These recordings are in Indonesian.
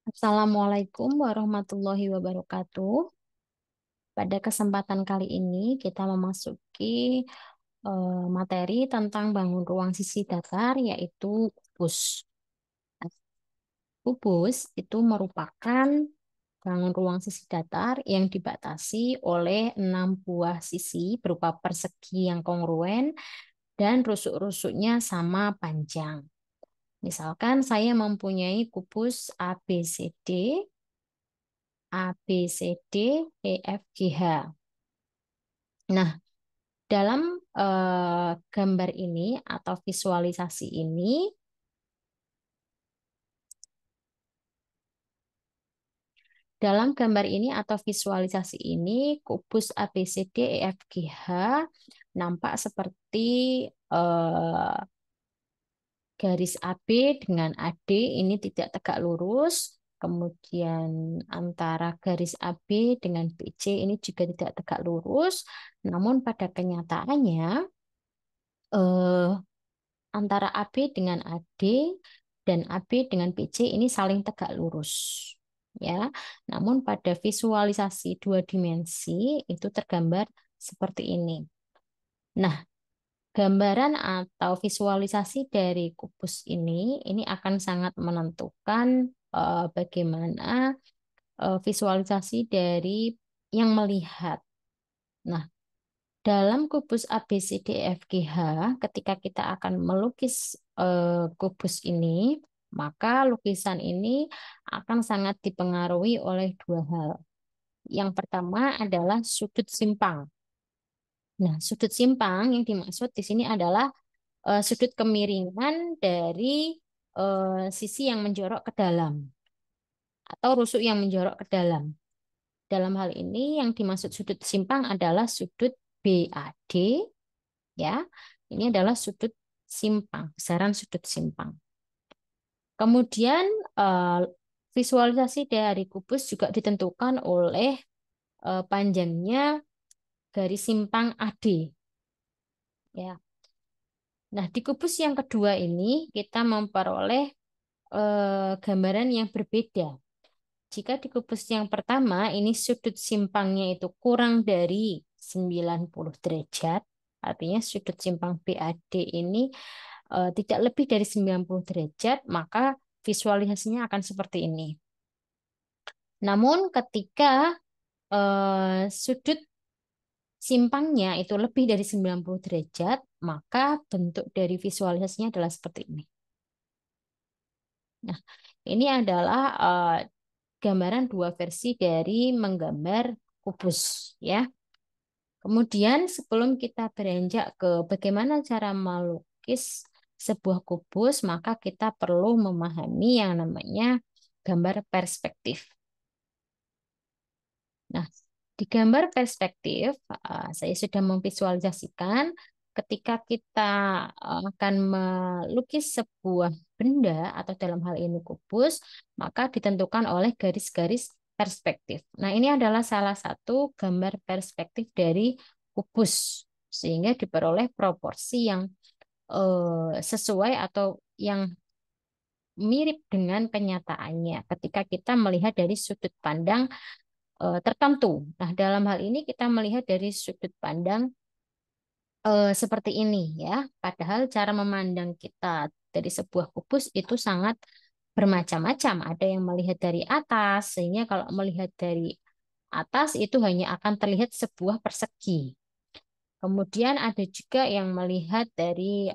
Assalamualaikum warahmatullahi wabarakatuh. Pada kesempatan kali ini kita memasuki materi tentang bangun ruang sisi datar yaitu kubus. Kubus itu merupakan bangun ruang sisi datar yang dibatasi oleh 6 buah sisi berupa persegi yang kongruen dan rusuk-rusuknya sama panjang. Misalkan saya mempunyai kubus ABCD, ABCD, EFGH. Nah, dalam gambar ini atau visualisasi ini, dalam gambar ini atau visualisasi ini, kubus ABCD, EFGH nampak seperti eh, garis AB dengan AD ini tidak tegak lurus. Kemudian antara garis AB dengan BC ini juga tidak tegak lurus. Namun pada kenyataannya, eh, antara AB dengan AD dan AB dengan BC ini saling tegak lurus. Ya, namun pada visualisasi 2 dimensi itu tergambar seperti ini. Nah, gambaran atau visualisasi dari kubus ini akan sangat menentukan bagaimana visualisasi dari yang melihat. Nah, dalam kubus ABCDFGH, ketika kita akan melukis kubus ini, maka lukisan ini akan sangat dipengaruhi oleh 2 hal. Yang pertama adalah sudut simpang. Nah, sudut simpang yang dimaksud di sini adalah sudut kemiringan dari sisi yang menjorok ke dalam atau rusuk yang menjorok ke dalam. Dalam hal ini yang dimaksud sudut simpang adalah sudut BAD, ya. Ini adalah sudut simpang, besaran sudut simpang. Kemudian eh, visualisasi dari kubus juga ditentukan oleh panjangnya garis simpang AD, ya. Nah, di kubus yang kedua ini kita memperoleh gambaran yang berbeda. Jika di kubus yang pertama ini sudut simpangnya itu kurang dari 90 derajat, artinya sudut simpang BAD ini tidak lebih dari 90 derajat, maka visualisasinya akan seperti ini. Namun ketika sudut simpangnya itu lebih dari 90 derajat, maka bentuk dari visualisasinya adalah seperti ini. Nah, ini adalah gambaran 2 versi dari menggambar kubus, ya. Kemudian sebelum kita beranjak ke bagaimana cara melukis sebuah kubus, maka kita perlu memahami yang namanya gambar perspektif. Nah, di gambar perspektif, saya sudah memvisualisasikan ketika kita akan melukis sebuah benda atau dalam hal ini kubus, maka ditentukan oleh garis-garis perspektif. Nah, ini adalah salah satu gambar perspektif dari kubus, sehingga diperoleh proporsi yang sesuai atau yang mirip dengan kenyataannya ketika kita melihat dari sudut pandang tertentu. Nah, dalam hal ini kita melihat dari sudut pandang seperti ini ya. Padahal cara memandang kita dari sebuah kubus itu sangat bermacam-macam. Ada yang melihat dari atas, sehingga kalau melihat dari atas itu hanya akan terlihat sebuah persegi. Kemudian ada juga yang melihat dari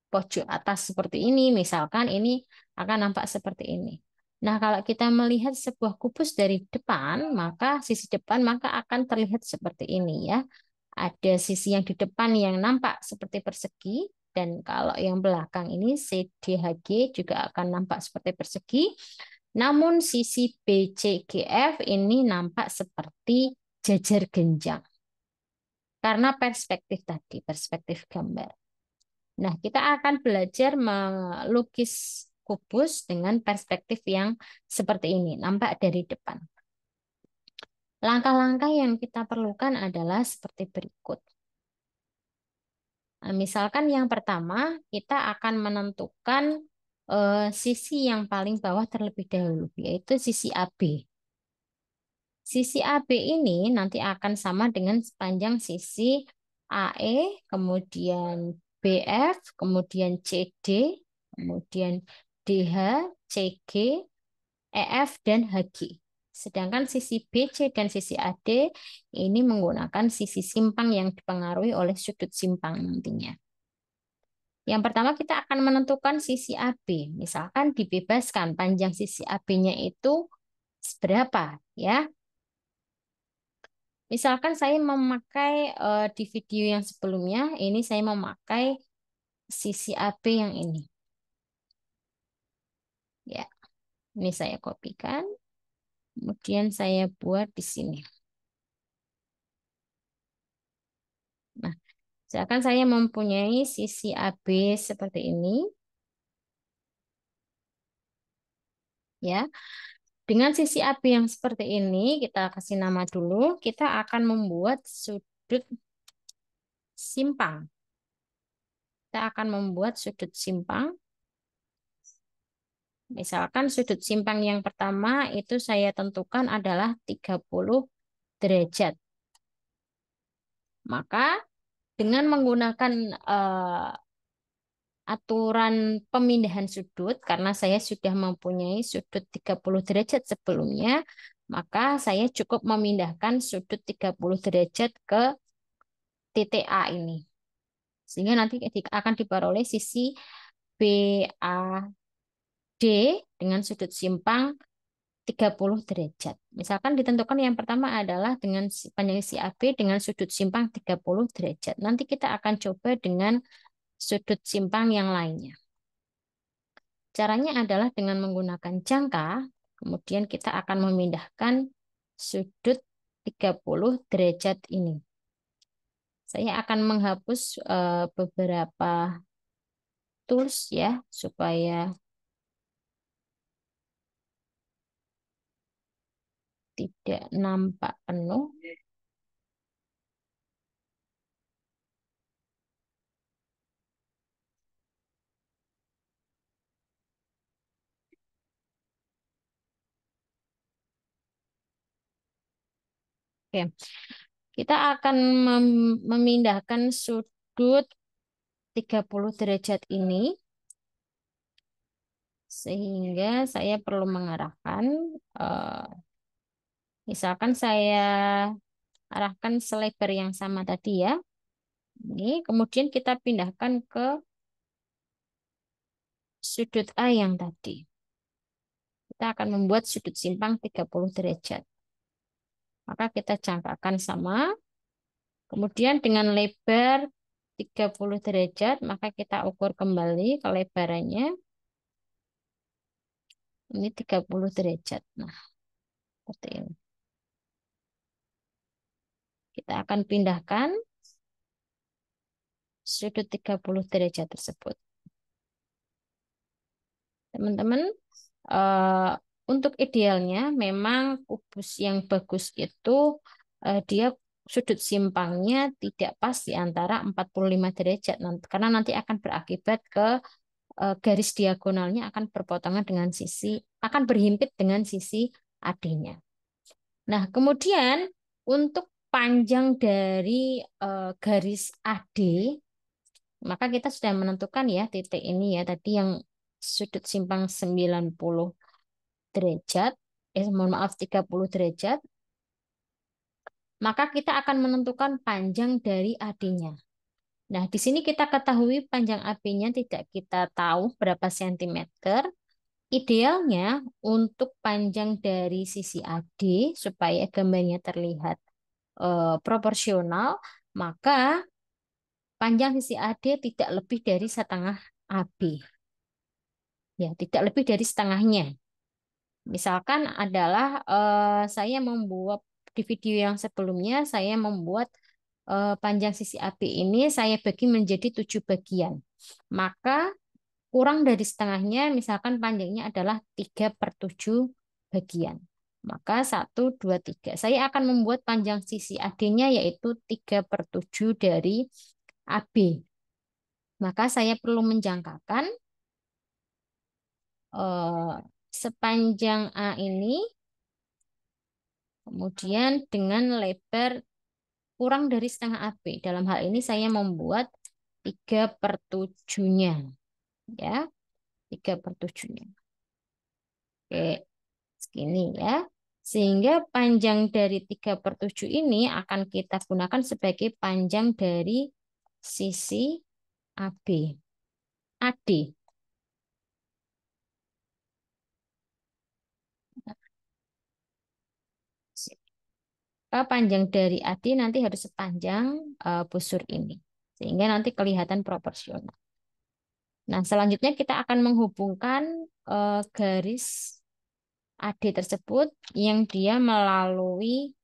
pojok atas seperti ini, misalkan ini akan nampak seperti ini. Nah, kalau kita melihat sebuah kubus dari depan, maka sisi depan maka akan terlihat seperti ini ya. Ada sisi yang di depan yang nampak seperti persegi, dan kalau yang belakang ini CDHG juga akan nampak seperti persegi. Namun sisi BCGF ini nampak seperti jajar genjang. Karena perspektif tadi, perspektif gambar. Nah, kita akan belajar melukis kubus dengan perspektif yang seperti ini, nampak dari depan. Langkah-langkah yang kita perlukan adalah seperti berikut. Nah, misalkan yang pertama, kita akan menentukan sisi yang paling bawah terlebih dahulu, yaitu sisi AB. Sisi AB ini nanti akan sama dengan sepanjang sisi AE, kemudian BF, kemudian CD, kemudian DH, CG, EF, dan HG. Sedangkan sisi BC dan sisi AD ini menggunakan sisi simpang yang dipengaruhi oleh sudut simpang nantinya. Yang pertama kita akan menentukan sisi AB. Misalkan dibebaskan panjang sisi AB-nya itu berapa ya. Misalkan saya memakai di video yang sebelumnya, ini saya memakai sisi AB yang ini. Ya, ini saya kopikan, kemudian saya buat di sini. Nah, misalkan saya mempunyai sisi AB seperti ini, ya. Dengan sisi AB yang seperti ini, kita kasih nama dulu, kita akan membuat sudut simpang. Kita akan membuat sudut simpang. Misalkan sudut simpang yang pertama itu saya tentukan adalah 30 derajat. Maka dengan menggunakan aturan pemindahan sudut, karena saya sudah mempunyai sudut 30 derajat sebelumnya, maka saya cukup memindahkan sudut 30 derajat ke titik A ini. Sehingga nanti akan diperoleh sisi BAD dengan sudut simpang 30 derajat. Misalkan ditentukan yang pertama adalah dengan panjang sisi AB dengan sudut simpang 30 derajat. Nanti kita akan coba dengan sudut simpang yang lainnya. Caranya adalah dengan menggunakan jangka, kemudian kita akan memindahkan sudut 30 derajat ini. Saya akan menghapus beberapa tools ya, supaya tidak nampak penuh. Oke, kita akan memindahkan sudut 30 derajat ini, sehingga saya perlu mengarahkan, eh, misalkan saya arahkan selebar yang sama tadi ya. Ini kemudian kita pindahkan ke sudut A yang tadi. Kita akan membuat sudut simpang 30 derajat. Maka kita jangkakan sama. Kemudian dengan lebar 30 derajat, maka kita ukur kembali kelebarannya. Ini 30 derajat. Nah, seperti ini. Kita akan pindahkan sudut 30 derajat tersebut. Teman-teman, eh, untuk idealnya memang kubus yang bagus itu dia sudut simpangnya tidak pas di antara 45 derajat karena nanti akan berakibat ke garis diagonalnya akan berpotongan dengan sisi akan berhimpit dengan sisi AD-nya. Nah, kemudian untuk panjang dari garis AD, maka kita sudah menentukan ya titik ini ya tadi yang sudut simpang 90 derajat, mohon maaf 30 derajat, maka kita akan menentukan panjang dari AB-nya. Nah, di sini kita ketahui panjang AB-nya tidak kita tahu berapa sentimeter. Idealnya untuk panjang dari sisi AD supaya gambarnya terlihat proporsional, maka panjang sisi AD tidak lebih dari setengah AB. Ya, tidak lebih dari setengahnya. Misalkan adalah saya membuat di video yang sebelumnya saya membuat panjang sisi AB ini saya bagi menjadi 7 bagian. Maka kurang dari setengahnya misalkan panjangnya adalah 3/7 bagian. Maka 1, 2, 3. Saya akan membuat panjang sisi AD-nya yaitu 3/7 dari AB. Maka saya perlu menjangkakan eh, sepanjang A ini, kemudian dengan lebar kurang dari setengah AB. Dalam hal ini saya membuat 3/7-nya. Ya, 3/7-nya. Oke, segini ya. Sehingga panjang dari 3/7 ini akan kita gunakan sebagai panjang dari sisi AB. AD. Panjang dari AD nanti harus sepanjang busur ini. Sehingga nanti kelihatan proporsional. Nah, selanjutnya kita akan menghubungkan garis AD tersebut yang dia melalui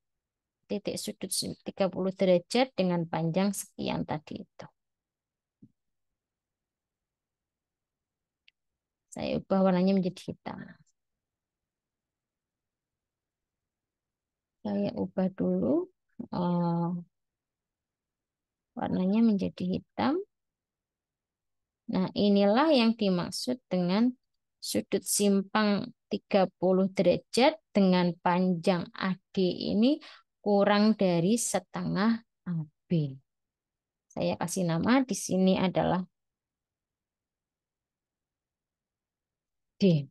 titik sudut 30 derajat dengan panjang sekian tadi itu. Saya ubah warnanya menjadi hitam. Saya ubah dulu eh, warnanya menjadi hitam. Nah, inilah yang dimaksud dengan sudut simpang 30 derajat dengan panjang AD ini kurang dari setengah AB. Saya kasih nama di sini adalah D.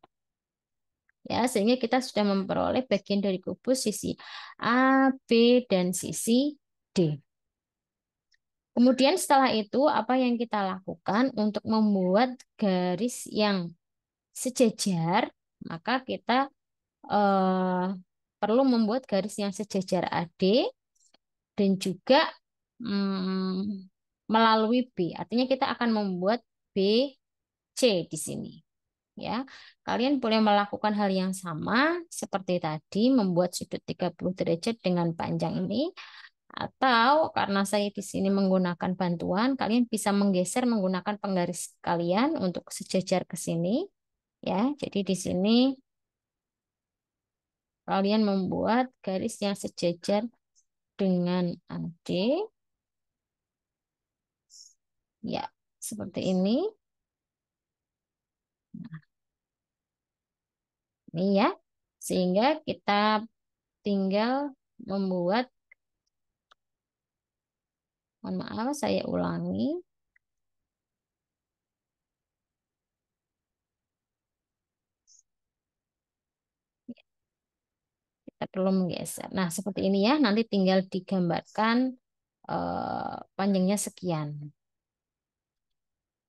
Ya, sehingga kita sudah memperoleh bagian dari kubus sisi A, B, dan sisi D. Kemudian setelah itu, apa yang kita lakukan untuk membuat garis yang sejajar, maka kita eh, perlu membuat garis yang sejajar AD dan juga melalui B. Artinya kita akan membuat BC di sini. Ya, kalian boleh melakukan hal yang sama seperti tadi, membuat sudut 30 derajat dengan panjang ini. Atau karena saya di sini menggunakan bantuan, kalian bisa menggeser menggunakan penggaris kalian untuk sejajar ke sini. Ya, jadi di sini kalian membuat garis yang sejajar dengan AD. Ya, seperti ini. Ini ya. Sehingga kita tinggal membuat, mohon maaf, saya ulangi. Kita perlu menggeser. Nah, seperti ini ya. Nanti tinggal digambarkan panjangnya sekian.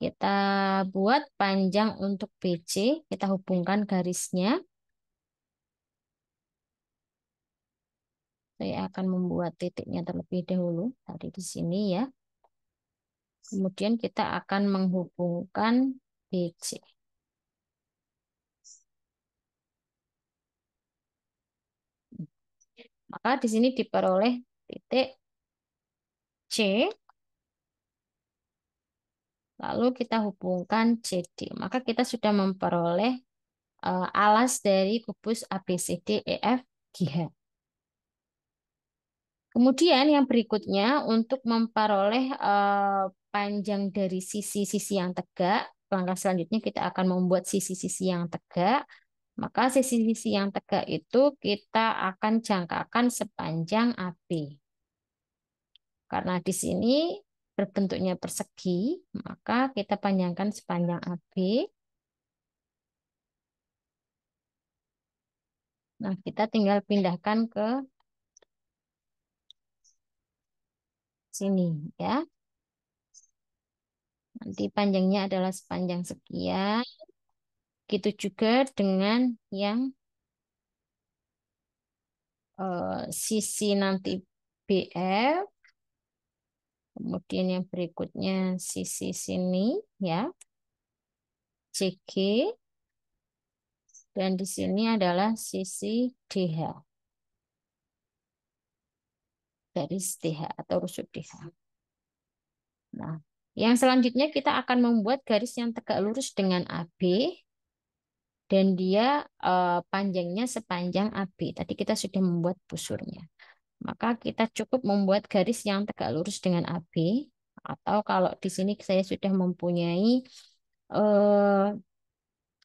Kita buat panjang untuk BC, kita hubungkan garisnya. Saya akan membuat titiknya terlebih dahulu, tadi di sini ya. Kemudian kita akan menghubungkan BC. Maka di sini diperoleh titik C, lalu kita hubungkan CD. Maka kita sudah memperoleh alas dari kubus ABCD EF GH. Kemudian yang berikutnya untuk memperoleh panjang dari sisi-sisi yang tegak, langkah selanjutnya kita akan membuat sisi-sisi yang tegak. Maka sisi-sisi yang tegak itu kita akan jangkakan sepanjang AB. Karena di sini berbentuknya persegi, maka kita panjangkan sepanjang AB. Nah, kita tinggal pindahkan ke sini ya. Nanti panjangnya adalah sepanjang sekian. Gitu juga dengan yang sisi nanti BF. Kemudian yang berikutnya sisi sini ya, CG. Dan di sini adalah sisi DH. Garis DH atau rusuk DH. Nah, yang selanjutnya kita akan membuat garis yang tegak lurus dengan AB dan dia panjangnya sepanjang AB. Tadi kita sudah membuat busurnya. Maka kita cukup membuat garis yang tegak lurus dengan AB atau kalau di sini saya sudah mempunyai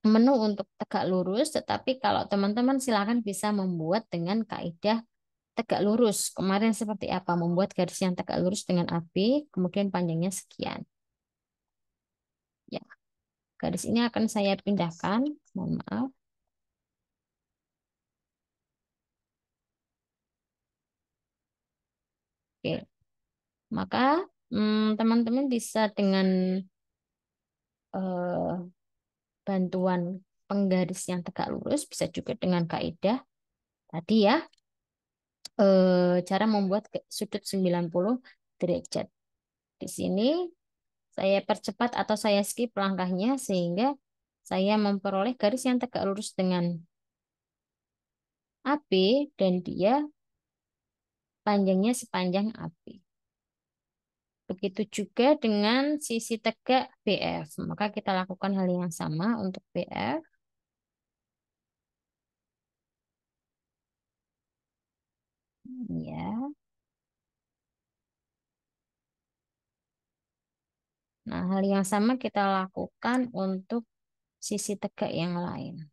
menu untuk tegak lurus, tetapi kalau teman-teman silakan bisa membuat dengan kaidah tegak lurus. Kemarin seperti apa? Membuat garis yang tegak lurus dengan AB, kemudian panjangnya sekian. Ya, garis ini akan saya pindahkan. Mohon maaf. Oke, maka teman-teman bisa dengan eh, bantuan penggaris yang tegak lurus, bisa juga dengan kaidah tadi ya, cara membuat sudut 90 derajat. Di sini saya percepat atau saya skip langkahnya sehingga saya memperoleh garis yang tegak lurus dengan AB dan dia panjangnya sepanjang AB. Begitu juga dengan sisi tegak BF. Maka kita lakukan hal yang sama untuk BF. Ya. Nah, hal yang sama kita lakukan untuk sisi tegak yang lain.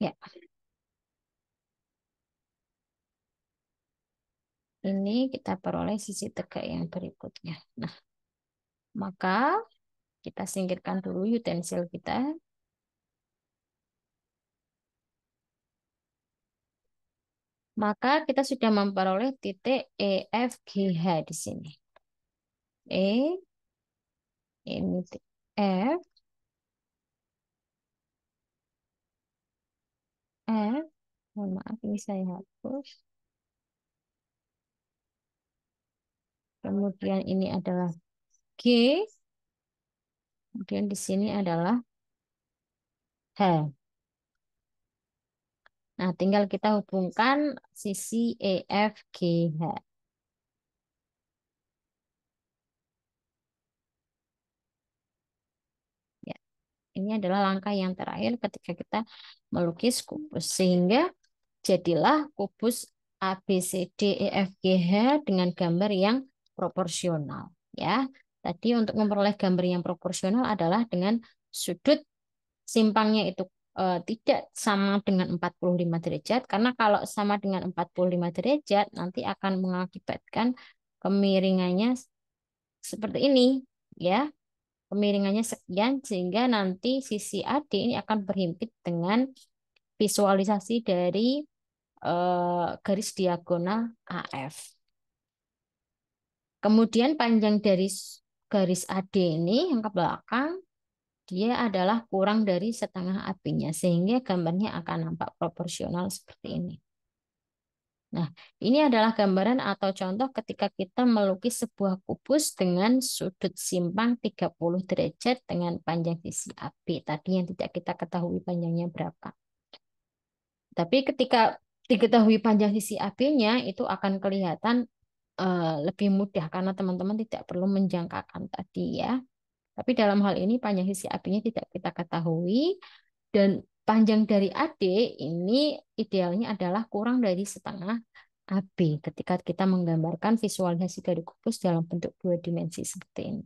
Ya, ini kita peroleh sisi tegak yang berikutnya. Nah, maka kita singkirkan dulu utensil kita. Maka kita sudah memperoleh titik EFGH di sini. E, ini F, F, mohon maaf ini saya hapus. Kemudian ini adalah G, kemudian di sini adalah H. Nah, tinggal kita hubungkan sisi EFGH. Ya, ini adalah langkah yang terakhir ketika kita melukis kubus. Sehingga jadilah kubus ABCDEFGH dengan gambar yang proporsional. Ya, tadi untuk memperoleh gambar yang proporsional adalah dengan sudut simpangnya itu tidak sama dengan 45 derajat, karena kalau sama dengan 45 derajat nanti akan mengakibatkan kemiringannya seperti ini, ya. Kemiringannya sekian sehingga nanti sisi AD ini akan berhimpit dengan visualisasi dari garis diagonal AF. Kemudian panjang dari garis AD ini yang ke belakang dia adalah kurang dari setengah AB-nya sehingga gambarnya akan nampak proporsional seperti ini. Nah, ini adalah gambaran atau contoh ketika kita melukis sebuah kubus dengan sudut simpang 30 derajat dengan panjang sisi AB tadi yang tidak kita ketahui panjangnya berapa. Tapi ketika diketahui panjang sisi AB-nya itu akan kelihatan lebih mudah karena teman-teman tidak perlu menjangkakan tadi ya. Tapi dalam hal ini panjang sisi AB-nya tidak kita ketahui dan panjang dari AD ini idealnya adalah kurang dari setengah AB ketika kita menggambarkan visualisasi dari kubus dalam bentuk dua dimensi seperti ini.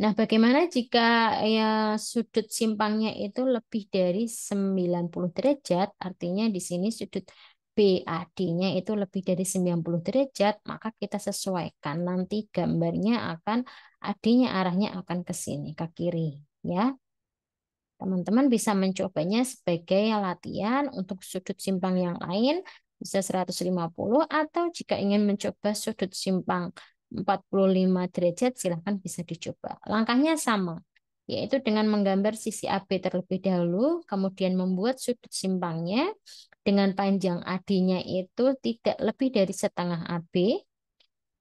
Nah, bagaimana jika ya sudut simpangnya itu lebih dari 90 derajat, artinya di sini sudut BAD-nya itu lebih dari 90 derajat, maka kita sesuaikan nanti gambarnya akan AD-nya arahnya akan ke sini, ke kiri, ya. Teman-teman bisa mencobanya sebagai latihan untuk sudut simpang yang lain, bisa 150 atau jika ingin mencoba sudut simpang 45 derajat, silahkan bisa dicoba. Langkahnya sama, yaitu dengan menggambar sisi AB terlebih dahulu, kemudian membuat sudut simpangnya dengan panjang AD-nya itu tidak lebih dari setengah AB,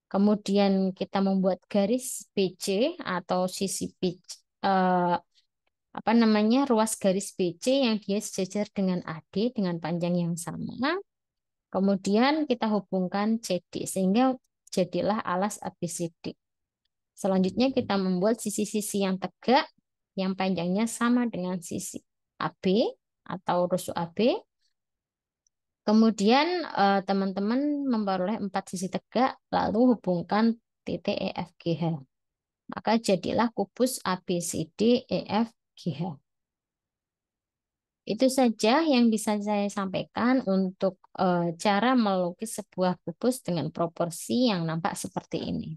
kemudian kita membuat garis BC atau sisi BC, apa namanya ruas garis BC yang dia sejajar dengan AD dengan panjang yang sama. Kemudian kita hubungkan CD sehingga jadilah alas ABCD. Selanjutnya kita membuat sisi-sisi yang tegak yang panjangnya sama dengan sisi AB atau rusuk AB. Kemudian teman-teman memperoleh 4 sisi tegak, lalu hubungkan titik EFGH. Maka jadilah kubus ABCD EFGH. Itu saja yang bisa saya sampaikan untuk cara melukis sebuah kubus dengan proporsi yang nampak seperti ini.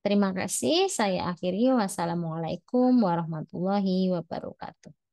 Terima kasih. Saya akhiri. Wassalamualaikum warahmatullahi wabarakatuh.